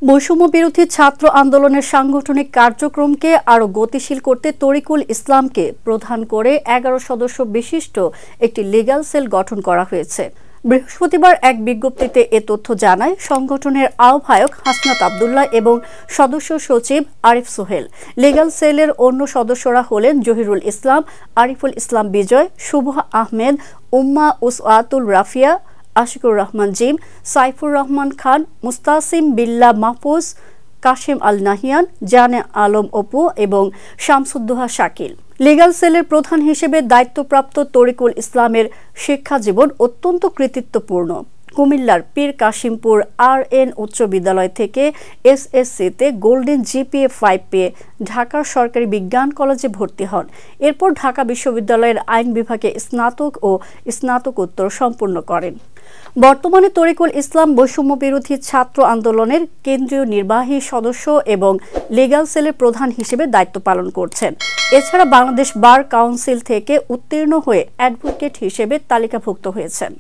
বৈষম্য বিরোধী ছাত্র আন্দোলনের সাংগঠনিক কার্যক্রমকে আরও গতিশীল করতে তরিকুল ইসলামকে প্রধান করে ১১ সদস্য বিশিষ্ট একটি লিগ্যাল সেল গঠন করা হয়েছে। বৃহস্পতিবার এক বিজ্ঞপ্তিতে এ তথ্য জানায় সংগঠনের আহ্বায়ক হাসনাত আবদুল্লাহ এবং সদস্য সচিব আরিফ সোহেল। লিগ্যাল সেলের অন্য সদস্যরা হলেন জহিরুল ইসলাম, আরিফুল ইসলাম বিজয়, শুভ আহমেদ, উম্মা উসআতুল রাফিয়া, আশিকুর রহমান জিম, সাইফুর রহমান খান, মুস্তাসিম বিল্লাহ মাহফুজ, কাশেম আল নাহিয়ান, জানে আলম অপু এবং শামসুদ্দোহা শাকিল। লিগ্যাল সেলের প্রধান হিসেবে দায়িত্বপ্রাপ্ত তরিকুল ইসলামের শিক্ষা জীবন অত্যন্ত কৃতিত্বপূর্ণ। কুমিল্লার পীর কাশিমপুর RN উচ্চ বিদ্যালয় থেকে SSCতে গোল্ডেন GPA 5 পেয়ে ঢাকার সরকারি বিজ্ঞান কলেজে ভর্তি হন। এরপর ঢাকা বিশ্ববিদ্যালয়ের আইন বিভাগে স্নাতক ও স্নাতকোত্তর সম্পন্ন করেন। বর্তমানে তরিকুল ইসলাম বৈষম্য বিরোধী ছাত্র আন্দোলনের কেন্দ্রীয় নির্বাহী সদস্য এবং লিগ্যাল সেলের প্রধান হিসেবে দায়িত্ব পালন করছেন। এছাড়া বাংলাদেশ বার কাউন্সিল থেকে উত্তীর্ণ হয়ে অ্যাডভোকেট হিসেবে তালিকাভুক্ত হয়েছেন।